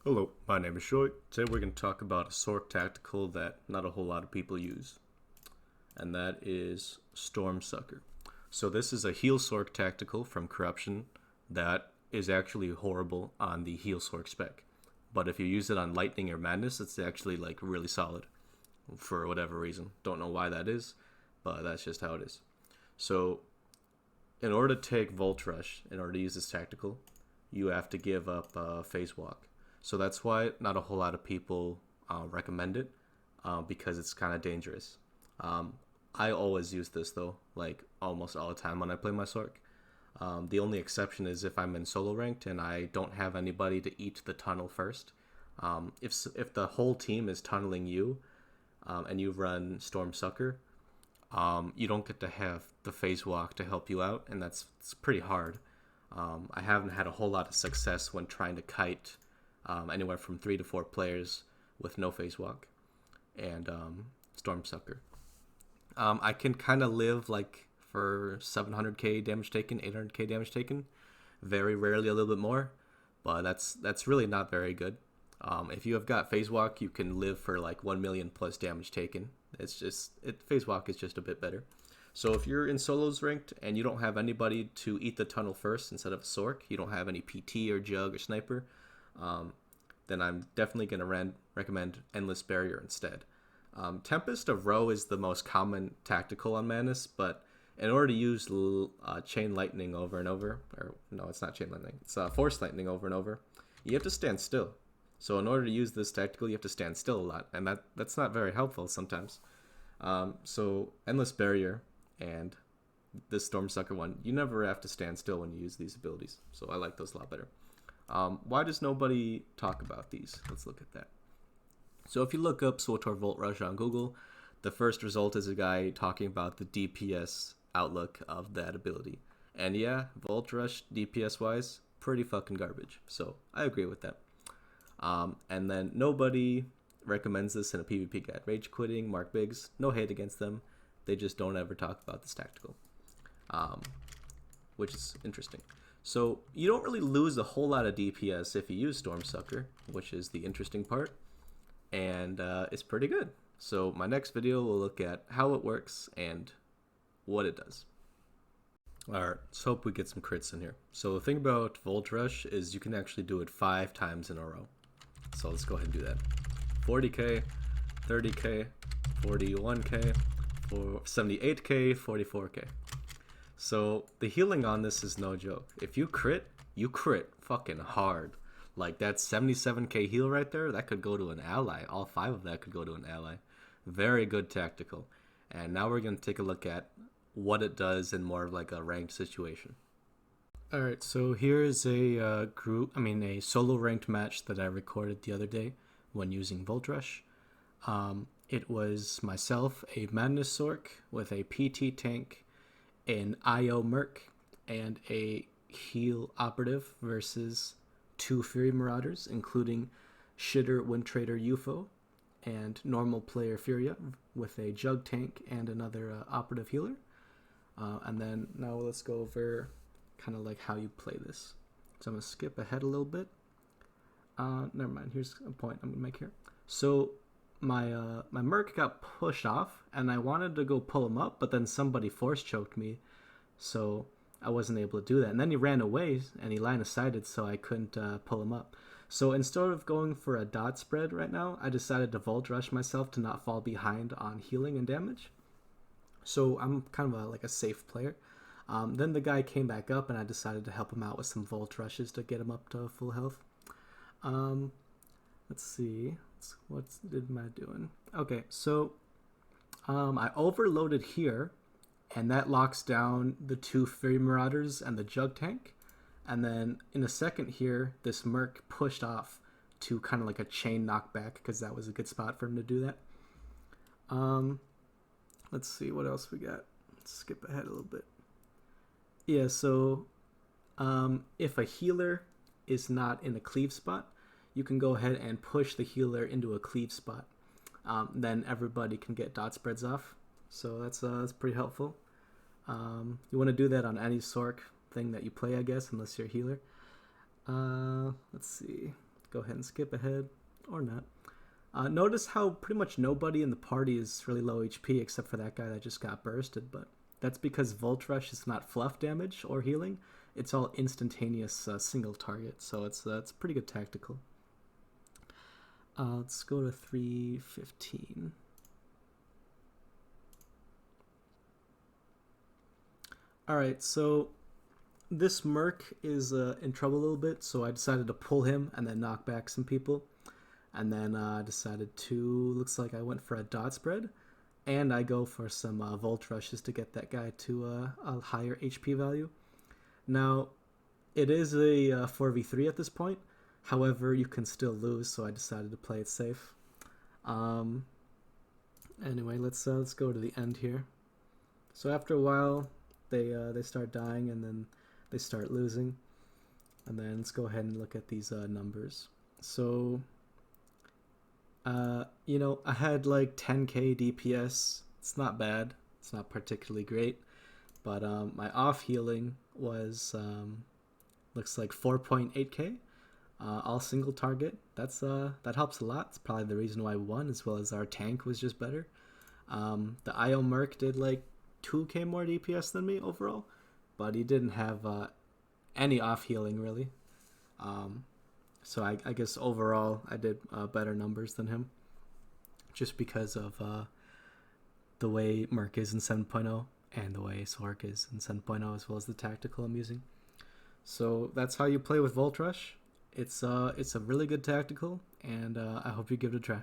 Hello, my name is Schoi. Today we're going to talk about a Sorc tactical that not a whole lot of people use, and that is Storm Succor. So this is a heal Sorc tactical from Corruption that is actually horrible on the heal Sorc spec. But if you use it on Lightning or Madness, it's actually like really solid for whatever reason. Don't know why that is, but that's just how it is. So in order to take Volt Rush, in order to use this tactical, you have to give up Phase Walk. So that's why not a whole lot of people recommend it because it's kind of dangerous. Um, I always use this though, like almost all the time when I play my Sorc. The only exception is if I'm in solo ranked and I don't have anybody to eat the tunnel first. If the whole team is tunneling you and you run Storm Succor, you don't get to have the phase walk to help you out, and it's pretty hard. I haven't had a whole lot of success when trying to kite anywhere from 3 to 4 players with no phase walk and Storm Succor. I can kind of live like for 700k damage taken, 800k damage taken. Very rarely a little bit more, but that's really not very good. If you have got phase walk, you can live for like 1 million plus damage taken. Phase walk is just a bit better. So if you're in solos ranked and you don't have anybody to eat the tunnel first instead of a Sorc, you don't have any PT or Jug or Sniper, then I'm definitely going to recommend Endless Barrier instead. Tempest of Row is the most common tactical on Manus, but in order to use Chain Lightning over and over, or no, it's not Chain Lightning, it's Force Lightning over and over, you have to stand still. So in order to use this tactical, you have to stand still a lot, and that's not very helpful sometimes. So Endless Barrier and this Storm Succor one, you never have to stand still when you use these abilities. So I like those a lot better. Why does nobody talk about these? Let's look at that. So if you look up Swtor Volt Rush on Google, the first result is a guy talking about the DPS outlook of that ability. And yeah, Volt Rush DPS wise, pretty fucking garbage. So I agree with that. And then nobody recommends this in a PvP guide. Rage Quitting, Mark Biggs, no hate against them. They just don't ever talk about this tactical, which is interesting. So you don't really lose a whole lot of DPS if you use Storm Succor, which is the interesting part, and it's pretty good. So my next video will look at how it works and what it does. Alright, let's hope we get some crits in here. So the thing about Volt Rush is you can actually do it 5 times in a row. So let's go ahead and do that. 40k, 30k, 41k, 78k, 44k. So the healing on this is no joke. If you crit fucking hard. Like that 77k heal right there, that could go to an ally. All 5 of that could go to an ally. Very good tactical. And now we're going to take a look at what it does in more of like a ranked situation. Alright, so here's a a solo ranked match that I recorded the other day when using Volt Rush. It was myself, a Madness Sorc with a PT tank, an IO Merc, and a heal operative versus 2 Fury Marauders, including Shitter Wind Trader UFO and normal player Furia with a Jug tank and another operative healer. And then now let's go over kind of like how you play this. So I'm going to skip ahead a little bit. Never mind, here's a point I'm going to make here. So my Merc got pushed off, and I wanted to go pull him up, but then somebody force choked me, so I wasn't able to do that. And then he ran away, and he line of sighted, so I couldn't pull him up. So instead of going for a dot spread right now, I decided to Volt Rush myself to not fall behind on healing and damage. So I'm kind of like a safe player. Then the guy came back up, and I decided to help him out with some Volt Rushes to get him up to full health. Let's see. What am I doing? Okay, so I overloaded here, and that locks down the 2 Fury Marauders and the Jug Tank. And then in a second here, this Merc pushed off to kind of like a chain knockback because that was a good spot for him to do that. Let's see what else we got. Let's skip ahead a little bit. Yeah, so if a healer is not in a cleave spot, you can go ahead and push the healer into a cleave spot. Then everybody can get dot spreads off. So that's pretty helpful. You want to do that on any Sorc thing that you play, I guess, unless you're a healer. Let's see. go ahead and skip ahead, or not. Notice how pretty much nobody in the party is really low HP except for that guy that just got bursted, but that's because Volt Rush is not fluff damage or healing. It's all instantaneous single target, so it's pretty good tactical. Let's go to 315. Alright, so this Merc is in trouble a little bit, so I decided to pull him and then knock back some people. And then I decided to, looks like I went for a dot spread, and I go for some Volt Rushes to get that guy to a higher HP value. Now, it is a 4v3 at this point, however, you can still lose, so I decided to play it safe. Anyway, let's go to the end here. So after a while, they start dying, and then they start losing. And then let's go ahead and look at these numbers. So, you know, I had like 10k DPS. It's not bad. It's not particularly great. But my off healing was, looks like 4.8k. All single target. That helps a lot. It's probably the reason why I won, as well as our tank was just better. The IO Merc did like 2k more DPS than me overall, but he didn't have any off healing really. So I guess overall I did better numbers than him, just because of the way Merc is in 7.0 and the way Sork is in 7.0, as well as the tactical I'm using. So that's how you play with Volt Rush. It's a really good tactical, and I hope you give it a try.